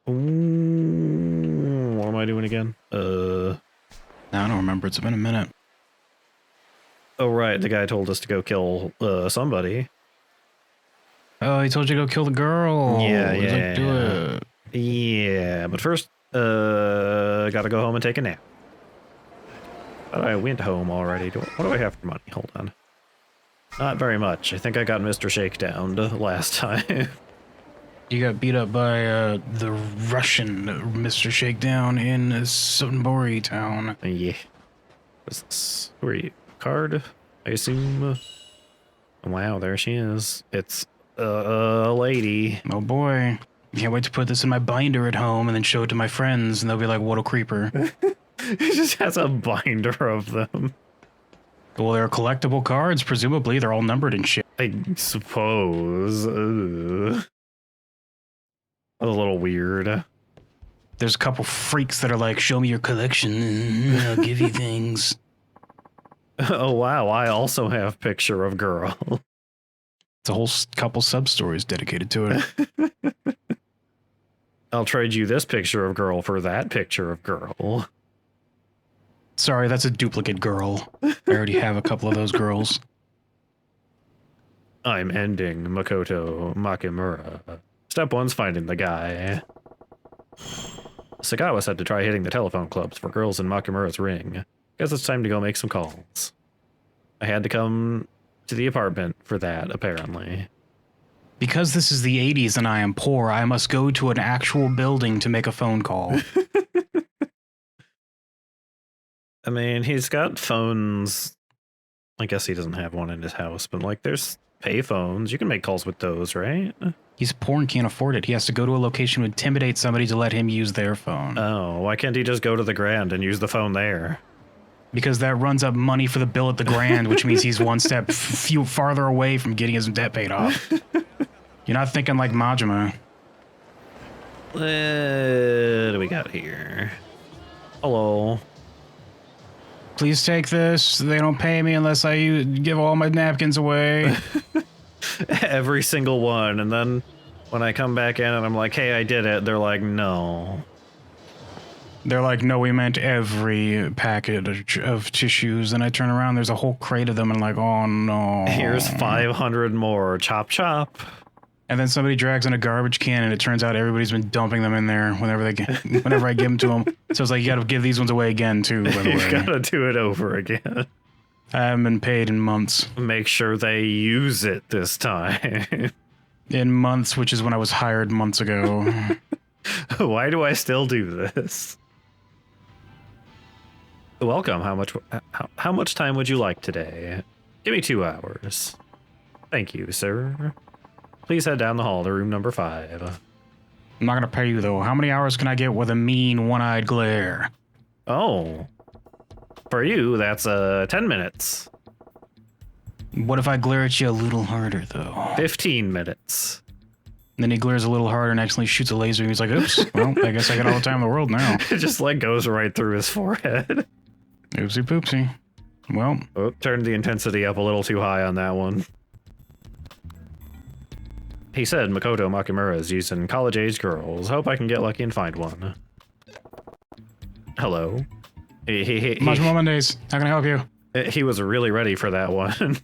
Ooh, what am I doing again? I don't remember. It's been a minute. Oh, right. The guy told us to go kill somebody. Oh, he told you to go kill the girl. Yeah, He's like, do it. Yeah, but first, gotta go home and take a nap. But I went home already. What do I have for money? Hold on. Not very much. I think I got Mr. Shakedown last time. You got beat up by the Russian Mr. Shakedown in Sunbury town. Yeah. What's this? Who are you? Card? I assume. Wow, there she is. It's a lady. Oh boy. Can't wait to put this in my binder at home and then show it to my friends and they'll be like, what a creeper. He just has a binder of them. Well, they're collectible cards. Presumably, they're all numbered and shit. I suppose. A little weird. There's a couple freaks that are like, show me your collection and I'll give you things. Oh, wow. I also have picture of girl. It's a whole couple sub-stories dedicated to it. I'll trade you this picture of girl for that picture of girl. Sorry, that's a duplicate girl. I already have a couple of those girls. I'm ending Makoto Makimura. Step 1's finding the guy. Sagawa said to try hitting the telephone clubs for girls in Makimura's ring. Guess it's time to go make some calls. I had to come to the apartment for that, apparently. Because this is the 80s and I am poor, I must go to an actual building to make a phone call. I mean, he's got phones. I guess he doesn't have one in his house, but like there's pay phones. You can make calls with those, right? He's poor and can't afford it. He has to go to a location to intimidate somebody to let him use their phone. Oh, why can't he just go to the Grand and use the phone there? Because that runs up money for the bill at the Grand, which means he's one step farther away from getting his debt paid off. You're not thinking like Majima. What do we got here? Hello. Please take this. They don't pay me unless I give all my napkins away. Every single one. And then when I come back in and I'm like, hey, I did it, they're like, no. They're like, no, we meant every packet of tissues. And I turn around, there's a whole crate of them, and I'm like, oh no. Here's 500 more. Chop, chop. And then somebody drags in a garbage can, and it turns out everybody's been dumping them in there whenever I give them to them. So it's like, you got to give these ones away again, too, by the way. You've got to do it over again. I haven't been paid in months. Make sure they use it this time. In months, which is when I was hired months ago. Why do I still do this? Welcome. How much time would you like today? Give me 2 hours. Thank you, sir. Please head down the hall to room number 5. I'm not going to pay you, though. How many hours can I get with a mean one-eyed glare? Oh. For you, that's 10 minutes. What if I glare at you a little harder, though? 15 minutes. And then he glares a little harder and accidentally shoots a laser, and he's like, oops, well, I guess I got all the time in the world now. It just, like, goes right through his forehead. Oopsie poopsie. Well. Oh, turned the intensity up a little too high on that one. He said Makoto Makimura is using college-age girls. Hope I can get lucky and find one. Hello. Majima Mondays. How can I help you? He was really ready for that one.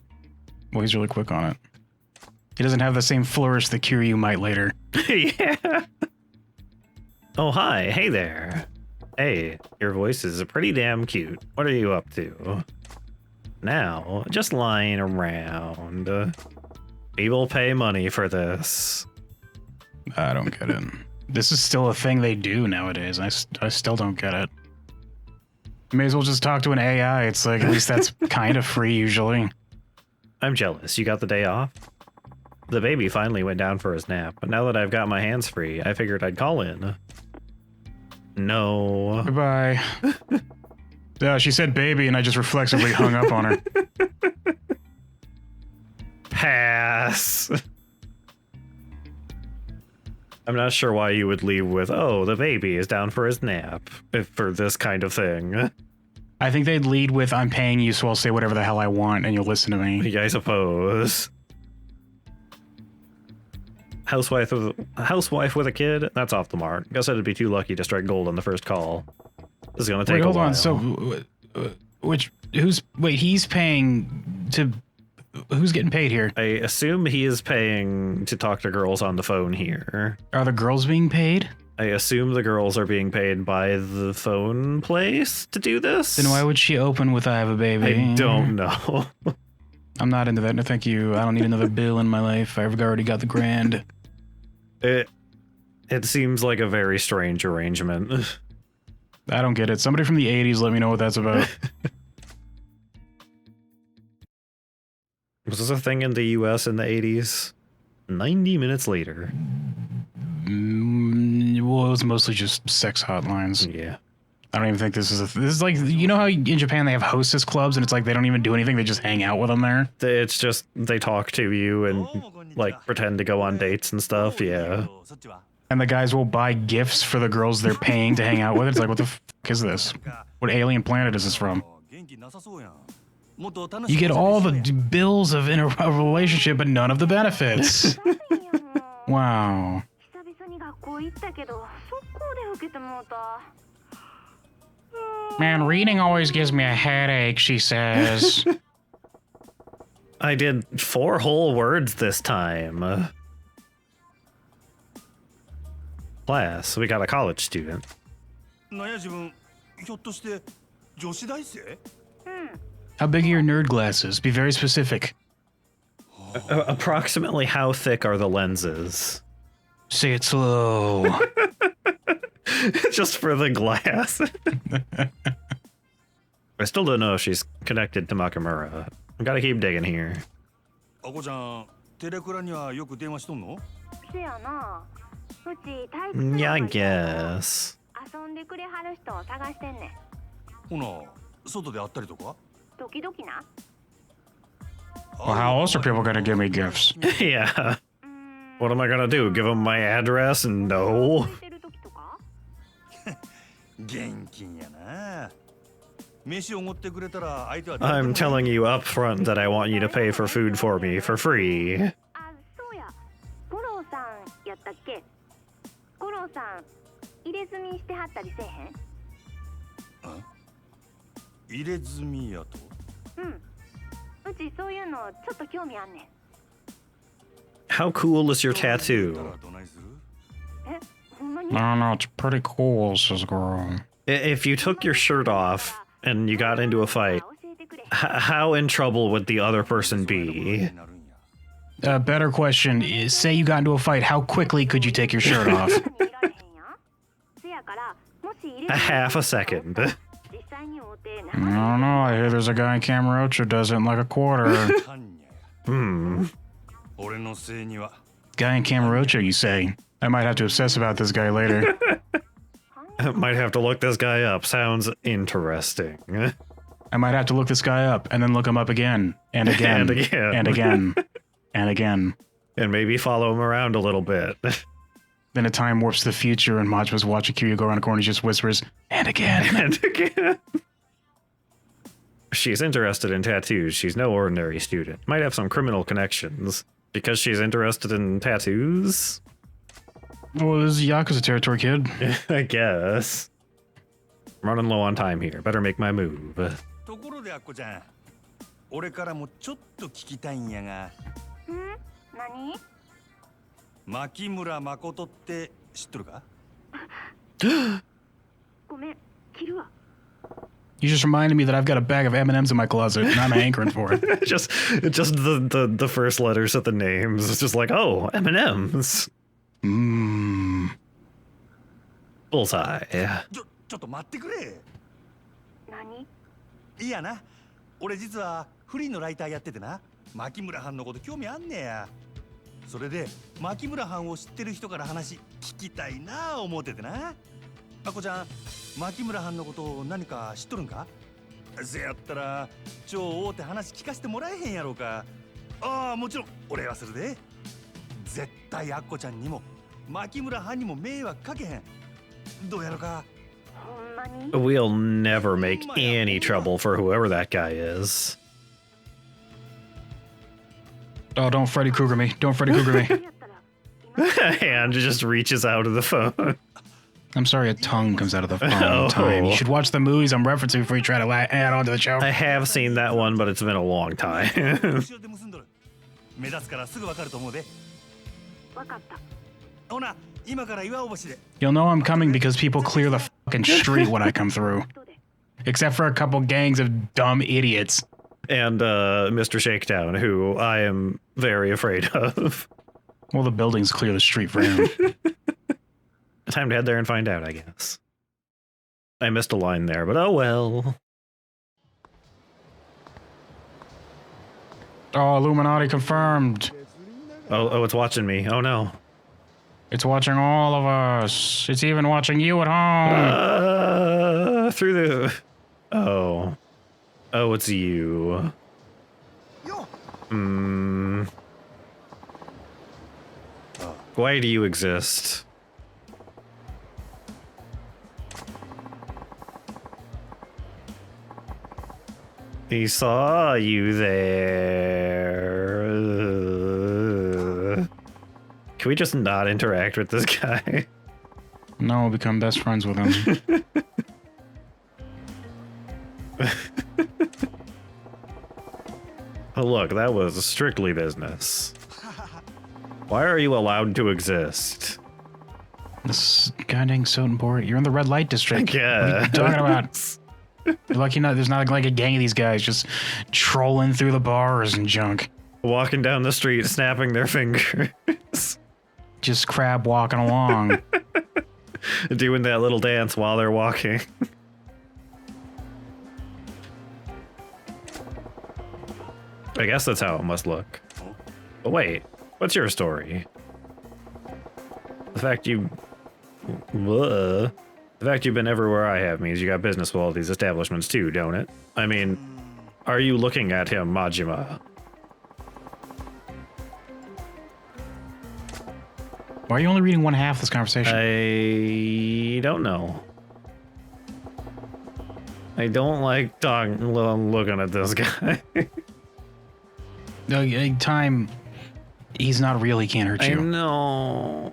Well, he's really quick on it. He doesn't have the same flourish that Kiryu might later. Yeah. Oh, hi. Hey there. Hey, your voice is pretty damn cute. What are you up to? Now, just lying around. People pay money for this. I don't get it. This is still a thing they do nowadays. I still don't get it. You may as well just talk to an AI. It's like, at least that's kind of free usually. I'm jealous. You got the day off? The baby finally went down for his nap, but now that I've got my hands free, I figured I'd call in. No. Goodbye. Yeah, she said baby, and I just reflexively hung up on her. Pass. I'm not sure why you would leave with, oh, the baby is down for his nap, for this kind of thing. I think they'd lead with, I'm paying you, so I'll say whatever the hell I want, and you'll listen to me. I suppose. housewife with a kid? That's off the mark. Guess I'd be too lucky to strike gold on the first call. This is gonna take a hold while. on. So, he's paying to. Who's getting paid here? I assume he is paying to talk to girls on the phone here. Are the girls being paid? I assume the girls are being paid by the phone place to do this. Then why would she open with "I have a baby"? I don't know. I'm not into that. No, thank you. I don't need another bill in my life. I've already got the grand. It seems like a very strange arrangement. I don't get it. Somebody from the 80s, let me know what that's about. Was this a thing in the US in the 80s? 90 minutes later. Well, it was mostly just sex hotlines. Yeah. I don't even think this is this is like, you know how in Japan they have hostess clubs and it's like they don't even do anything, they just hang out with them there? It's just they talk to you and like pretend to go on dates and stuff, yeah. And the guys will buy gifts for the girls they're paying to hang out with. It's like, what the f is this? What alien planet is this from? You get all the bills of a relationship, but none of the benefits. Wow. Man, reading always gives me a headache, she says. I did 4 whole words this time. Class, we got a college student. How big are your nerd glasses? Be very specific. Approximately how thick are the lenses? Say it slow. Just for the glass. I still don't know if she's connected to Makamura. I gotta keep digging here. Yeah, I guess. Well, how else are people gonna give me gifts? Yeah. What am I gonna do? Give them my address? No. I'm telling you up front that I want you to pay for food for me for free. How cool is your tattoo? No, it's pretty cool, says Goro. If you took your shirt off and you got into a fight, how in trouble would the other person be? A better question is, say you got into a fight, how quickly could you take your shirt off? A half a second. I don't know, I hear there's a guy in Camarocho who does it in like a quarter. Guy in Camarocho, you say? I might have to obsess about this guy later. I might have to look this guy up. Sounds interesting. I might have to look this guy up and then look him up again and again and again and again and again. And maybe follow him around a little bit. Then a time warps to the future and Majima's watching Kiryu go around a corner and he just whispers, and again. And again. She's interested in tattoos. She's no ordinary student. Might have some criminal connections. Because she's interested in tattoos? Well, this is Yakuza territory, kid. I guess. I'm running low on time here. Better make my move. You just reminded me that I've got a bag of M&Ms in my closet, and I'm hankering for it. just the first letters of the names. It's just like, oh, M&Ms. Bullseye. ちょっと待ってくれ。何？いやな、俺実はフリーのライターやっててな、牧村藩のこと興味あんねや。それで牧村藩を知ってる人から話聞きたいな思っててな。あこちゃん、牧村藩のこと何か知っとるんか？せやったら超大手話聞かせてもらえへんやろうか。ああ、もちろん俺はするで。絶対あっこちゃんにも牧村藩にも迷惑かけへん。どうやろか。We'll never make any trouble for whoever that guy is. Oh, don't Freddy Krueger me. Don't Freddy Krueger me. hand just reaches out of the phone. I'm sorry, a tongue comes out of the phone Oh. time. You should watch the movies I'm referencing before you try to add on to the joke. I have seen that one, but it's been a long time. 後ろで結んどる目立つからすぐわかると思うでわかったほな今から岩おぼしで You'll know I'm coming because people clear the fucking street when I come through. Except for a couple gangs of dumb idiots. And Mr. Shakedown, who I am very afraid of. Well, the buildings clear the street for him. Time to head there and find out, I guess. I missed a line there, but oh well. Oh, Illuminati confirmed. Oh, it's watching me. Oh no. It's watching all of us. It's even watching you at home. Through the... Oh. Oh, it's you. Why do you exist? He saw you there. Can we just not interact with this guy? No, we'll become best friends with him. Oh, look, that was strictly business. Why are you allowed to exist? This goddamn so important. You're in the red light district. Yeah. What are you talking about? You're lucky not. There's not like a gang of these guys just trolling through the bars and junk. Walking down the street, snapping their fingers. Just crab walking along. Doing that little dance while they're walking. I guess that's how it must look. But wait, what's your story? The fact you... The fact you've been everywhere I have means you got business with all these establishments too, don't it? I mean, are you looking at him, Majima? Why are you only reading one half of this conversation? I don't know. I don't like looking at this guy. Time. He's not real. He can't hurt I you. know.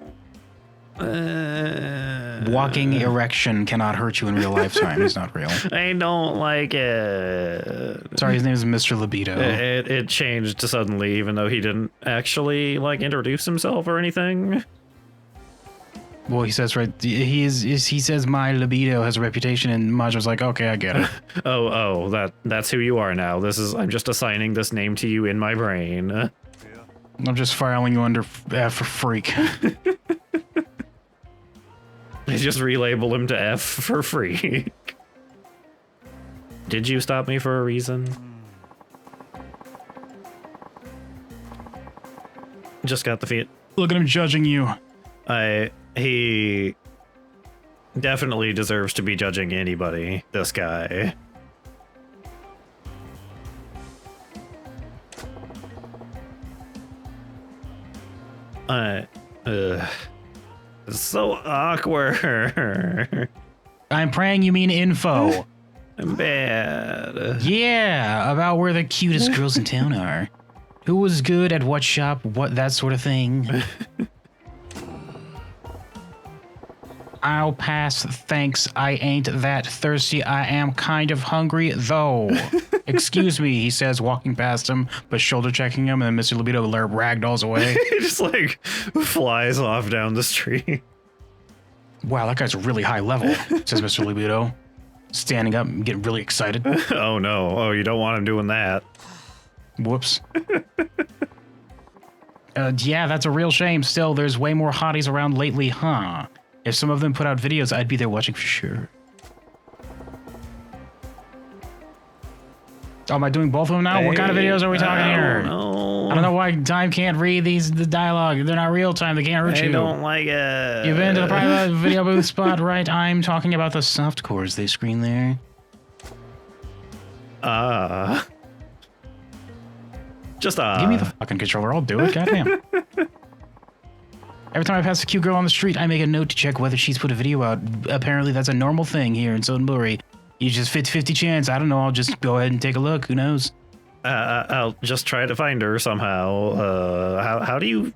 Walking erection cannot hurt you in real life. Time. He's not real. I don't like it. Sorry, his name is Mr. Libido. It changed suddenly, even though he didn't actually like introduce himself or anything. Well, he says he says my libido has a reputation, and Majima's like, okay, I get it. That's who you are now. I'm just assigning this name to you in my brain. I'm just filing you under F for freak. I just relabel him to F for freak. Did you stop me for a reason? Just got the feet. Look at him judging you. He definitely deserves to be judging anybody, this guy. It's so awkward. I'm praying you mean info. I'm bad. Yeah, about where the cutest girls in town are. Who was good at what shop, what that sort of thing. I'll pass, thanks. I ain't that thirsty. I am kind of hungry, though. Excuse me, he says, walking past him, but shoulder checking him, and then Mr. Libido ragdolls away. He just like flies off down the street. Wow, that guy's really high level, says Mr. Libido, standing up and getting really excited. Oh no, oh, you don't want him doing that. Whoops. Yeah, that's a real shame. Still, there's way more hotties around lately, huh? If some of them put out videos, I'd be there watching for sure. Oh, am I doing both of them now? What kind of videos are we talking here? I don't know why Time can't read the dialogue. They're not real time. They can't hurt you. I don't like it. You've been to the private video booth spot, right? I'm talking about the soft cores they screen there. Give me the fucking controller. I'll do it. Goddamn. Every time I pass a cute girl on the street, I make a note to check whether she's put a video out. Apparently, that's a normal thing here in Sotenburi. You just 50-50 chance. I don't know. I'll just go ahead and take a look. Who knows? I'll just try to find her somehow. How do you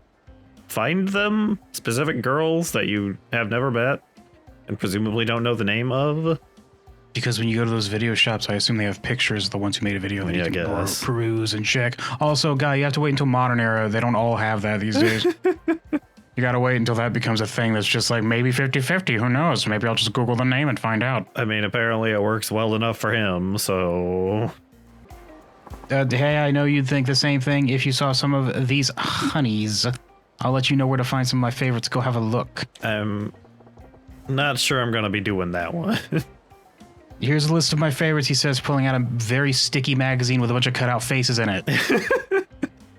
find them? Specific girls that you have never met and presumably don't know the name of? Because when you go to those video shops, I assume they have pictures of the ones who made a video that you can peruse and check. Also, Guy, you have to wait until modern era. They don't all have that these days. You gotta wait until that becomes a thing that's just like maybe 50-50. Who knows? Maybe I'll just Google the name and find out. I mean, apparently it works well enough for him, so... Hey, I know you'd think the same thing if you saw some of these honeys. I'll let you know where to find some of my favorites. Go have a look. I'm not sure I'm gonna be doing that one. Here's a list of my favorites, he says, pulling out a very sticky magazine with a bunch of cutout faces in it.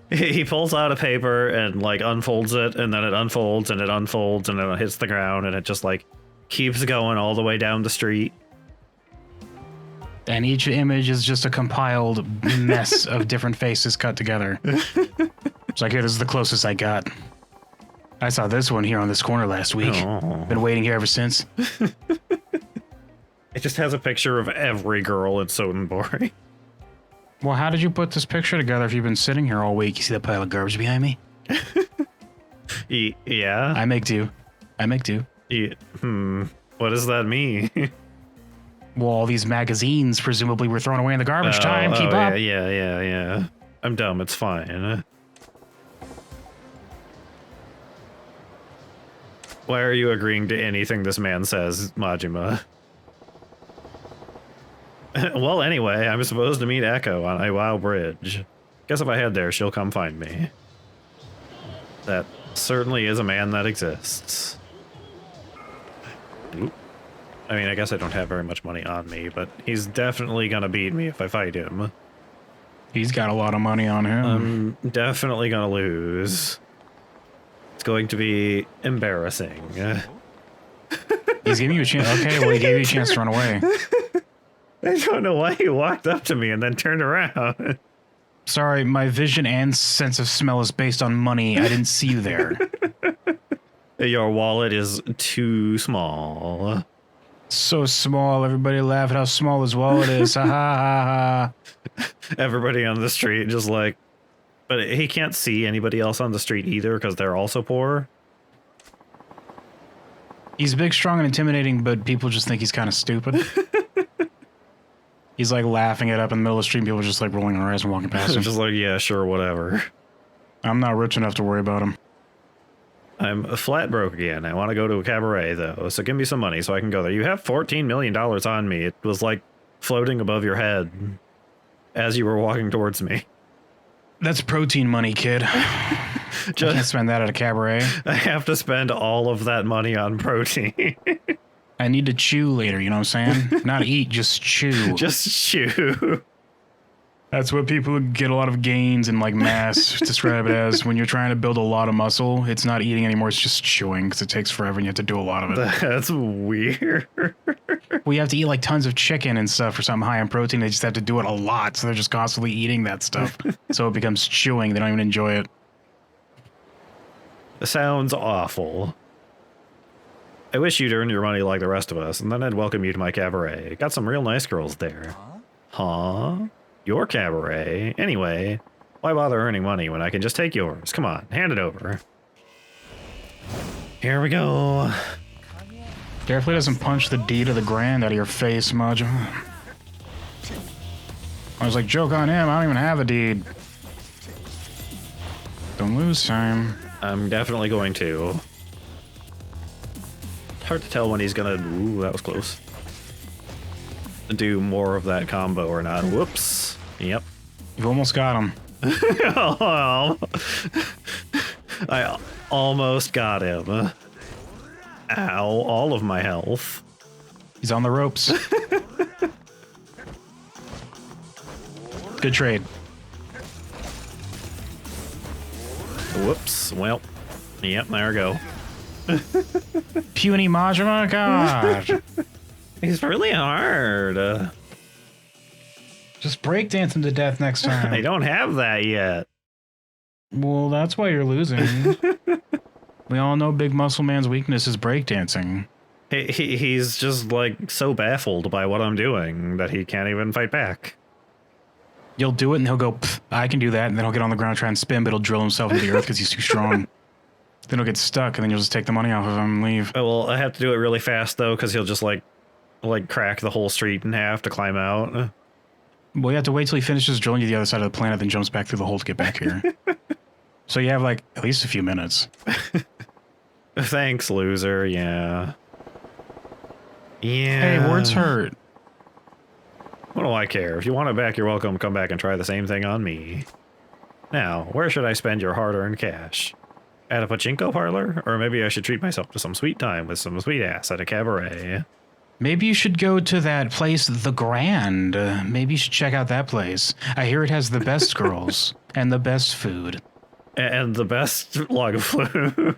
He pulls out a paper and, like, unfolds it, and then it unfolds, and it unfolds, and then it hits the ground, and it just, like, keeps going all the way down the street. And each image is just a compiled mess of different faces cut together. It's like, here, this is the closest I got. I saw this one here on this corner last week. Oh. Been waiting here ever since. It just has a picture of every girl in Sotenbori. Well, how did you put this picture together if you've been sitting here all week? You see that pile of garbage behind me? Yeah? I make do. What does that mean? Well, all these magazines presumably were thrown away in the garbage time. Keep up. Yeah. I'm dumb. It's fine. Why are you agreeing to anything this man says, Majima? Well, anyway, I'm supposed to meet Echo on Iwao Bridge. Guess if I head there, she'll come find me. That certainly is a man that exists. Oop. I mean, I guess I don't have very much money on me, but he's definitely gonna beat me if I fight him. He's got a lot of money on him. I'm definitely gonna lose. It's going to be embarrassing. He's giving you a chance. Okay, well, he gave you a chance to run away. I don't know why he walked up to me and then turned around. Sorry, my vision and sense of smell is based on money. I didn't see you there. Your wallet is too small. So small, everybody laugh at how small his wallet is. Ha ha ha. Everybody on the street just like, but he can't see anybody else on the street either because they're also poor. He's big, strong, and intimidating, but people just think he's kind of stupid. He's like laughing it up in the middle of the street, and people just like rolling their eyes and walking past him. Just like, yeah, sure, whatever. I'm not rich enough to worry about him. I'm flat broke again. I want to go to a cabaret, though, so give me some money so I can go there. You have $14 million on me. It was like floating above your head as you were walking towards me. That's protein money, kid. I can't spend that at a cabaret. I have to spend all of that money on protein. I need to chew later, you know what I'm saying? Not eat, just chew. Just chew. That's what people who get a lot of gains in like mass describe it as. When you're trying to build a lot of muscle, it's not eating anymore, it's just chewing because it takes forever and you have to do a lot of it. That's weird. Well, you have to eat like tons of chicken and stuff for something high in protein. They just have to do it a lot, so they're just constantly eating that stuff. So it becomes chewing. They don't even enjoy it. It sounds awful. I wish you'd earn your money like the rest of us, and then I'd welcome you to my cabaret. Got some real nice girls there. Huh? Your cabaret? Anyway, why bother earning money when I can just take yours? Come on, hand it over. Here we go. Carefully doesn't punch the D to the grand out of your face, Majima. I was like, joke on him, I don't even have a deed. Don't lose time. I'm definitely going to. Hard to tell when he's gonna... Ooh, that was close. Do more of that combo or not. Whoops. Yep. You've almost got him. Oh, I almost got him. Ow, all of my health. He's on the ropes. Good trade. Whoops. Well, yep, there we go. Puny Majima? God. He's really hard. Just breakdance him to death next time. I don't have that yet. Well, that's why you're losing. We all know Big Muscle Man's weakness is breakdancing. He's just like so baffled by what I'm doing that he can't even fight back. You'll do it and he'll go, I can do that, and then he'll get on the ground and try and spin, but he'll drill himself into the earth because he's too strong. Then he'll get stuck, and then you'll just take the money off of him and leave. Oh, well, I have to do it really fast, though, because he'll just, like crack the whole street in half to climb out. Well, you have to wait till he finishes drilling to the other side of the planet, then jumps back through the hole to get back here. So you have, like, at least a few minutes. Thanks, loser, yeah. Yeah. Hey, words hurt. What do I care? If you want it back, you're welcome to come back and try the same thing on me. Now, where should I spend your hard-earned cash? At a pachinko parlor? Or maybe I should treat myself to some sweet time with some sweet ass at a cabaret. Maybe you should go to that place, The Grand. Maybe you should check out that place. I hear it has the best girls and the best food. And the best log flume.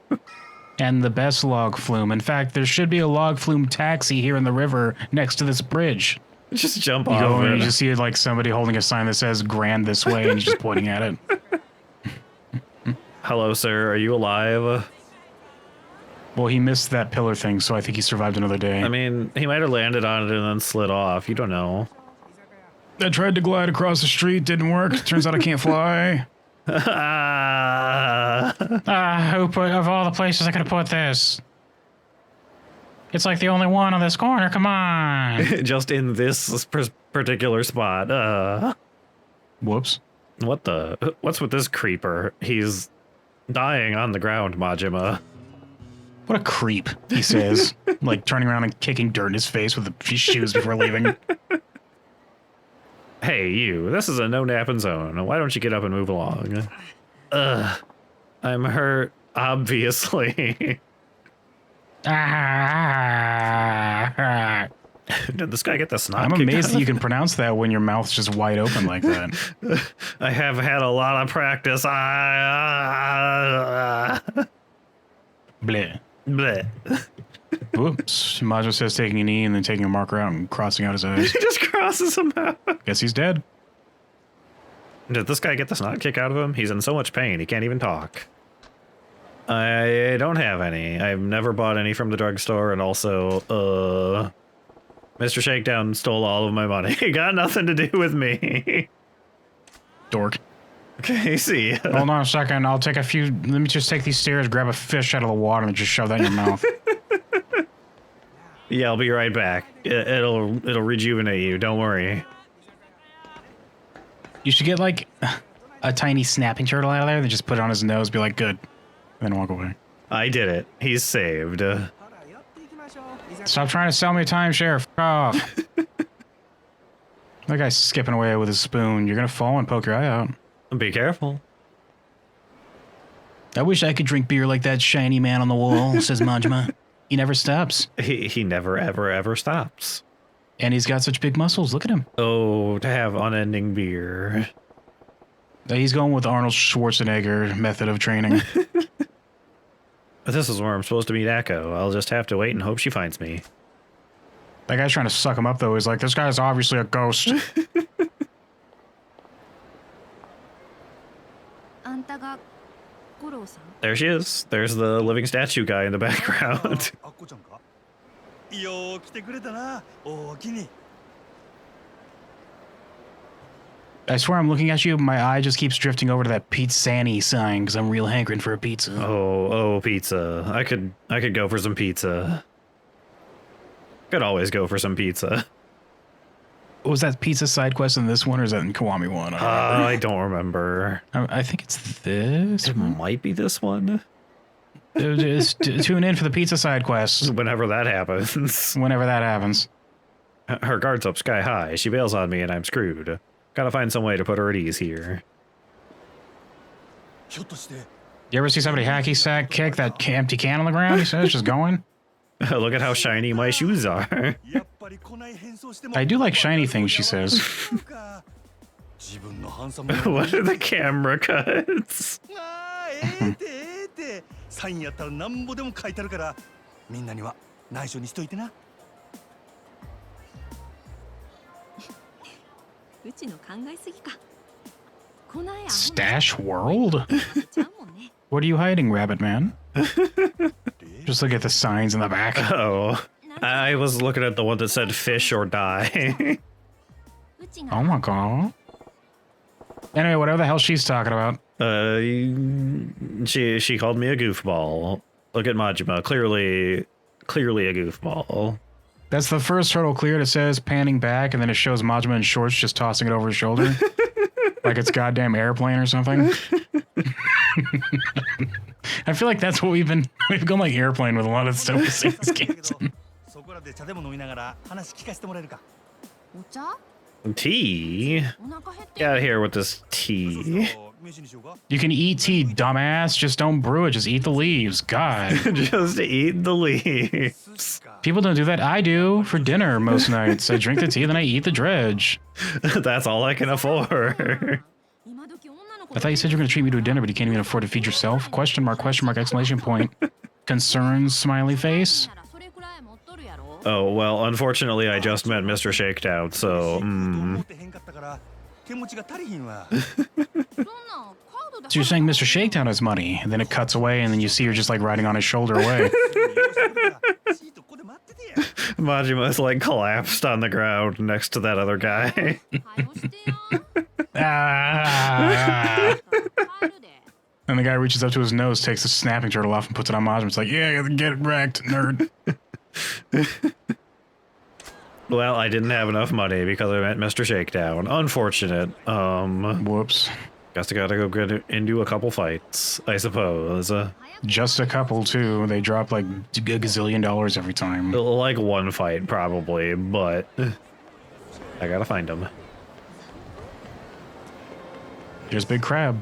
And the best log flume. In fact, there should be a log flume taxi here in the river next to this bridge. Just jump You off go and it. you just see like somebody holding a sign that says Grand this way and he's just pointing at it. Hello, sir. Are you alive? Well, he missed that pillar thing, so I think he survived another day. I mean, he might have landed on it and then slid off. You don't know. I tried to glide across the street, didn't work. Turns out I can't fly. Who put, of all the places I could have put this? It's like the only one on this corner, come on. Just in this particular spot. Whoops. What's with this creeper? He's dying on the ground, Majima. What a creep, he says, like turning around and kicking dirt in his face with his shoes before leaving. Hey, you, this is a no-napping zone. Why don't you get up and move along? I'm hurt, obviously. Did this guy get the snot? I'm amazed that you can pronounce that when your mouth's just wide open like that. I have had a lot of practice. Bleh. Bleh. Whoops. Majima says taking a knee and then taking a marker out and crossing out his eyes. He just crosses him out. Guess he's dead. Did this guy get the snot kick out of him? He's in so much pain, he can't even talk. I don't have any. I've never bought any from the drugstore, and also, Mr. Shakedown stole all of my money. He got nothing to do with me. Dork. Okay, see ya. Hold on a second. I'll take a few. Let me just take these stairs, grab a fish out of the water, and just shove that in your mouth. Yeah, I'll be right back. It'll rejuvenate you. Don't worry. You should get like a tiny snapping turtle out of there, then just put it on his nose, be like, good, and then walk away. I did it. He's saved. Stop trying to sell me a timeshare. F off. That guy's skipping away with his spoon. You're gonna fall and poke your eye out. Be careful. I wish I could drink beer like that shiny man on the wall, says Majima. He never stops. He never, ever, ever stops. And he's got such big muscles. Look at him. Oh, to have unending beer. He's going with Arnold Schwarzenegger method of training. This is where I'm supposed to meet Echo. I'll just have to wait and hope she finds me. That guy's trying to suck him up, though. He's like, this guy's obviously a ghost. There she is. There's the living statue guy in the background. I swear I'm looking at you, my eye just keeps drifting over to that Pizzani sign because I'm real hankering for a pizza. Oh, pizza. I could go for some pizza. Could always go for some pizza. Was that pizza side quest in this one, or is that in Kiwami 1? I don't remember. I think it's this. It might be this one. Just tune in for the pizza side quest. Whenever that happens. Whenever that happens. Her guard's up sky high. She bails on me and I'm screwed. Gotta find some way to put her at ease here. You ever see somebody hacky sack kick that empty can on the ground? He says, just going. Look at how shiny my shoes are. I do like shiny things, she says. What are the camera cuts? Stash World? What are you hiding, Rabbit Man? Just look at the signs in the back. Oh, I was looking at the one that said fish or die. Oh my god. Anyway, whatever the hell she's talking about. She called me a goofball. Look at Majima, clearly a goofball. That's the first hurdle cleared. It says panning back, and then it shows Majima in shorts just tossing it over his shoulder. Like it's goddamn airplane or something. I feel like that's what we've gone like airplane with a lot of stuff we see in these games. Tea? Get out of here with this tea. You can eat tea, dumbass. Just don't brew it. Just eat the leaves. God. Just eat the leaves. People don't do that. I do for dinner most nights. I drink the tea, then I eat the dredge. That's all I can afford. I thought you said you were going to treat me to a dinner, but you can't even afford to feed yourself? Question mark, exclamation point. Concerns, smiley face. Oh, well, unfortunately, I just met Mr. Shakedown, so... So you're saying Mr. Shakedown has money, and then it cuts away, and then you see her just like riding on his shoulder away. Majima is like collapsed on the ground next to that other guy. And the guy reaches up to his nose, takes the snapping turtle off, and puts it on Majima. It's like, yeah, get wrecked, nerd. Well, I didn't have enough money because I met Mr. Shakedown. Unfortunate. Whoops. Guess I gotta go get into a couple fights, I suppose. Just a couple, too. They drop like a gazillion dollars every time. Like one fight, probably, but I gotta find him. There's Big Crab.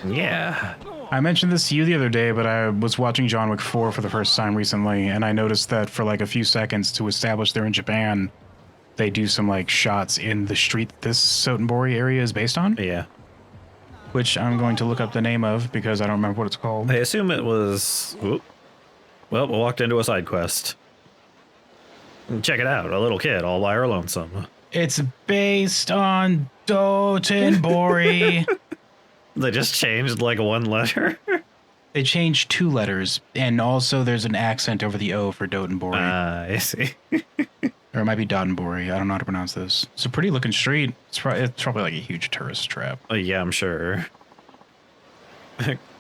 Yeah. I mentioned this to you the other day, but I was watching John Wick 4 for the first time recently, and I noticed that for like a few seconds to establish they're in Japan, they do some like shots in the street this Sotenbori area is based on. Yeah. Which I'm going to look up the name of because I don't remember what it's called. I assume it was... Whoop. Well, we walked into a side quest. Check it out, a little kid all by her lonesome. It's based on Dotonbori. They just changed like one letter. They changed 2 letters, and also there's an accent over the O for Dotonbori. I see. Or it might be Dotonbori. I don't know how to pronounce this. It's a pretty looking street. It's probably like a huge tourist trap. Yeah, I'm sure.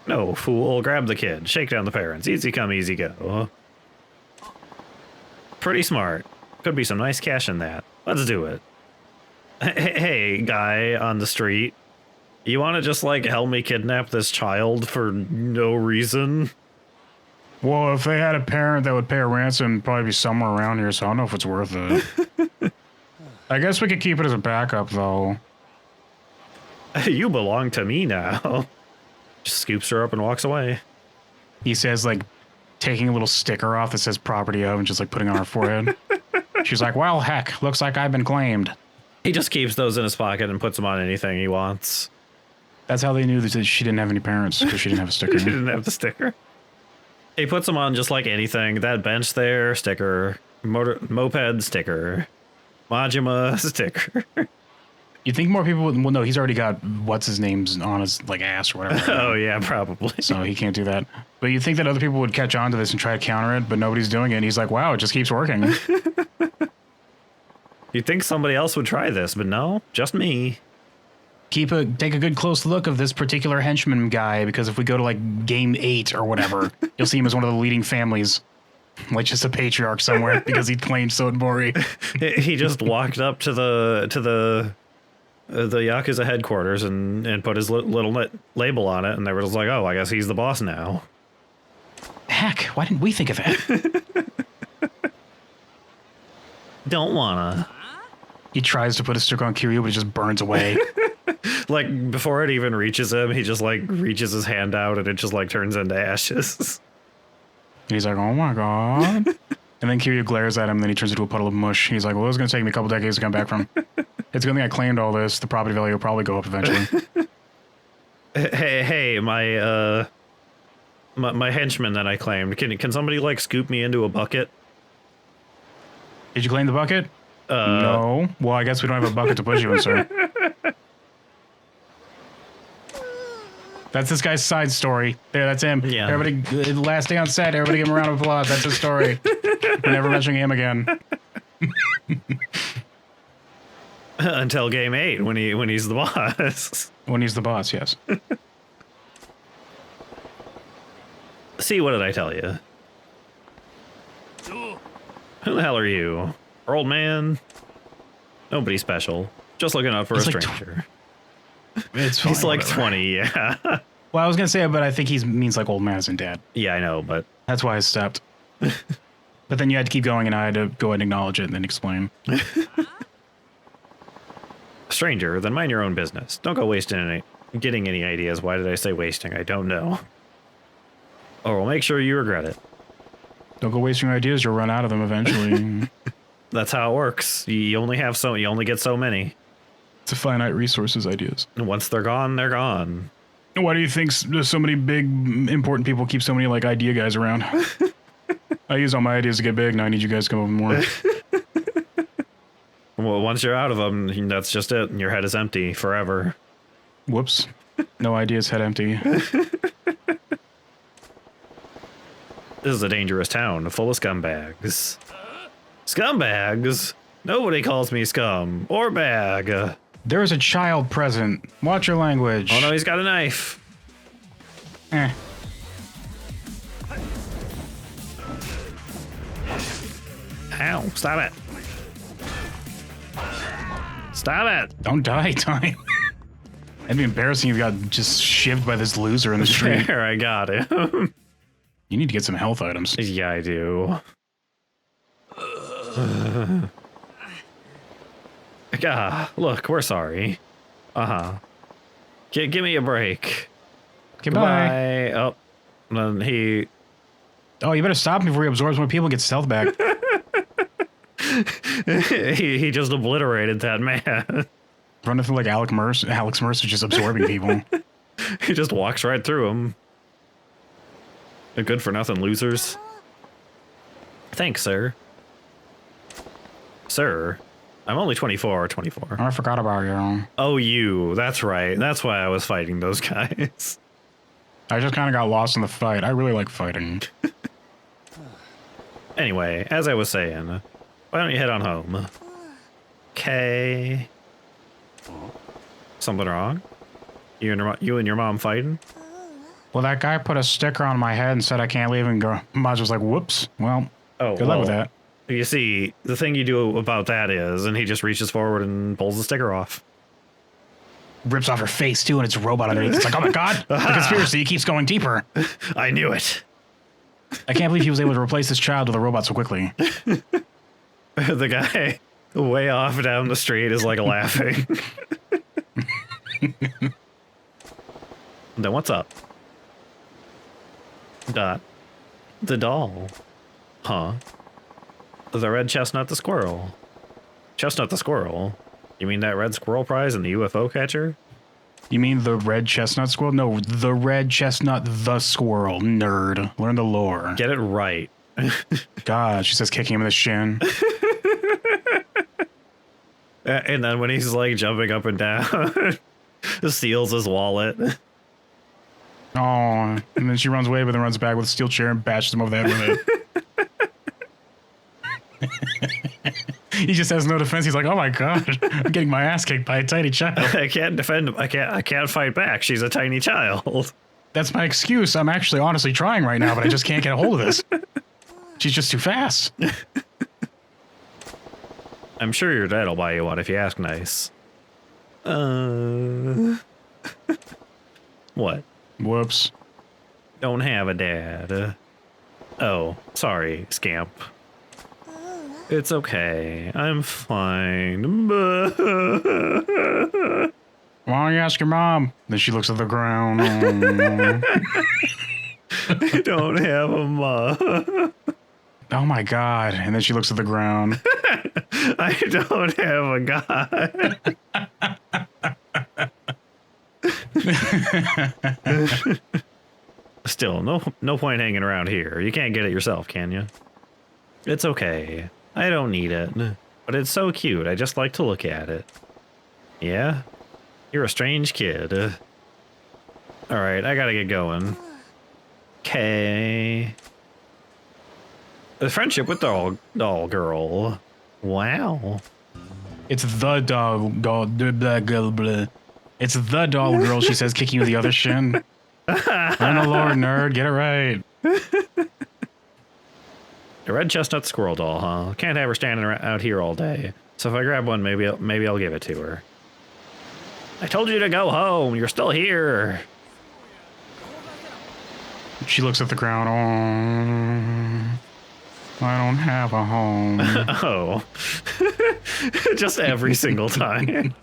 No, fool, grab the kid. Shake down the parents. Easy come, easy go. Pretty smart. Could be some nice cash in that. Let's do it. Hey, guy on the street. You want to just, like, help me kidnap this child for no reason? Well, if they had a parent that would pay a ransom, it'd probably be somewhere around here, so I don't know if it's worth it. I guess we could keep it as a backup, though. You belong to me now. Just scoops her up and walks away. He says, like, taking a little sticker off that says property of and just, like, putting on her forehead. She's like, well, heck, looks like I've been claimed. He just keeps those in his pocket and puts them on anything he wants. That's how they knew that she didn't have any parents, because she didn't have a sticker. She didn't have the sticker. He puts them on just like anything. That bench there, sticker. Moped, sticker. Majima, sticker. You think more people would... Well, no, he's already got what's-his-name's on his, like, ass or whatever. Oh, yeah, probably. So he can't do that. But you think that other people would catch on to this and try to counter it, but nobody's doing it. And he's like, wow, it just keeps working. You'd think somebody else would try this, but no, just me. Take a good close look of this particular henchman guy, because if we go to like game 8 or whatever, you'll see him as one of the leading families, like just a patriarch somewhere because he claimed Sotenbori. He just walked up to the Yakuza headquarters and put his little label on it, and they were just like, oh, I guess he's the boss now. Heck, why didn't we think of that? Don't wanna. He tries to put a sticker on Kiryu, but it just burns away. Like, before it even reaches him, he just, like, reaches his hand out and it just, like, turns into ashes. He's like, oh my god. And then Kiryu glares at him, and then he turns into a puddle of mush. He's like, well, it's going to take me a couple decades to come back from. It's a good thing I claimed all this. The property value will probably go up eventually. Hey, my henchman that I claimed, can somebody, like, scoop me into a bucket? Did you claim the bucket? No. Well, I guess we don't have a bucket to put you in, sir. That's this guy's side story. There, that's him. Yeah. Everybody, last day on set, everybody give him a round of applause. That's his story. We're never mentioning him again. Until game 8, when he's the boss. When he's the boss, yes. See, what did I tell you? Who the hell are you? Our old man? Nobody special. Just looking out for a stranger. It's fine, He's like whatever. 20, yeah. Well, I was gonna say, but I think he means like old man as in dad. Yeah, I know, but That's why I stopped. But then you had to keep going, and I had to go ahead and acknowledge it and then explain. stranger, then mind your own business. Don't go getting any ideas. Why did I say wasting? I don't know. Or we'll make sure you regret it. Don't go wasting your ideas. You'll run out of them eventually. That's how it works. You only get so many. It's a finite resources ideas. And once they're gone, they're gone. Why do you think so many big, important people keep so many like idea guys around? I use all my ideas to get big. Now I need you guys to come up with more. Well, once you're out of them, that's just it. Your head is empty forever. Whoops. No ideas, head empty. This is a dangerous town full of scumbags. Scumbags? Nobody calls me scum or bag. There is a child present. Watch your language. Oh no, he's got a knife. Eh. Ow, stop it. Stop it. Don't die, time. It'd be embarrassing if you got just shivved by this loser in the street. There, I got him. You need to get some health items. Yeah, I do. Look, we're sorry. Give me a break. Goodbye. Oh, then he... Oh, you better stop him before he absorbs more people and gets stealth back. he just obliterated that man. Running through like Alex Mercer just absorbing people. He just walks right through him. Good for nothing losers. Thanks, sir. Sir, I'm only 24. I forgot about you. Oh, you. That's right. That's why I was fighting those guys. I just kind of got lost in the fight. I really like fighting. Anyway, as I was saying, why don't you head on home? Okay. Something wrong? You and your mom fighting? Well, that guy put a sticker on my head and said I can't leave, and Maj was like, whoops. Well, good luck with that. You see, the thing you do about that is, and he just reaches forward and pulls the sticker off. Rips off her face, too, and it's a robot underneath. It's like, oh my god, the conspiracy keeps going deeper. I knew it. I can't believe he was able to replace this child with a robot so quickly. The guy way off down the street is like laughing. Then what's up? The doll. Huh? The red chestnut the squirrel. Chestnut the squirrel? You mean that red squirrel prize in the UFO catcher? You mean the red chestnut squirrel? No, the red chestnut the squirrel. Nerd. Learn the lore. Get it right. God, she says kicking him in the shin. And then when he's like jumping up and down, steals his wallet. Oh, and then she runs away, but then runs back with a steel chair and bashes him over the head with it. He just has no defense. He's like, "Oh my god, I'm getting my ass kicked by a tiny child. I can't defend him. I can't fight back. She's a tiny child." That's my excuse. I'm actually honestly trying right now, but I just can't get a hold of this. She's just too fast. I'm sure your dad will buy you one if you ask nice. What? Whoops. Don't have a dad. Oh, sorry, scamp. It's okay. I'm fine. Why don't you ask your mom? Then she looks at the ground. I don't have a mom. Oh my god. And then she looks at the ground. I don't have a god. Still, no point hanging around here. You can't get it yourself, can you? It's okay. I don't need it. But it's so cute. I just like to look at it. Yeah? You're a strange kid. Alright, I gotta get going. Okay. The friendship with doll girl. Wow. It's the doll girl. It's the doll girl, she says, kicking you with the other shin. Learn the lore, nerd. Get it right. A red chestnut squirrel doll, huh? Can't have her standing out here all day. So if I grab one, maybe I'll give it to her. I told you to go home. You're still here. She looks at the ground. Oh, I don't have a home. Oh. Just every single time.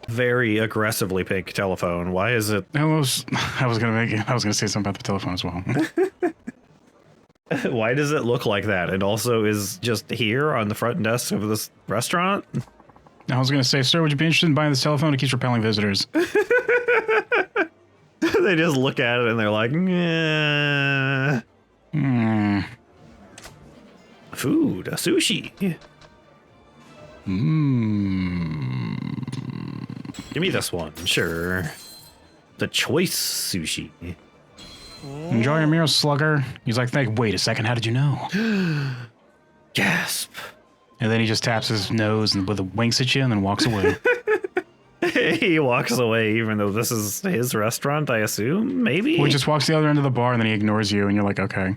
Very aggressively pink telephone. Why is it? I was gonna say something about the telephone as well. Why does it look like that? It also is just here on the front desk of this restaurant. I was gonna say, sir, would you be interested in buying this telephone? It keeps repelling visitors. They just look at it and they're like, nah. Food, a sushi. Give me this one, sure. The choice sushi. Enjoy your meal, slugger. He's like, wait a second, how did you know? Gasp. And then he just taps his nose and winks at you and then walks away. He walks away even though this is his restaurant, I assume? Maybe? Well, he just walks to the other end of the bar and then he ignores you and you're like, okay.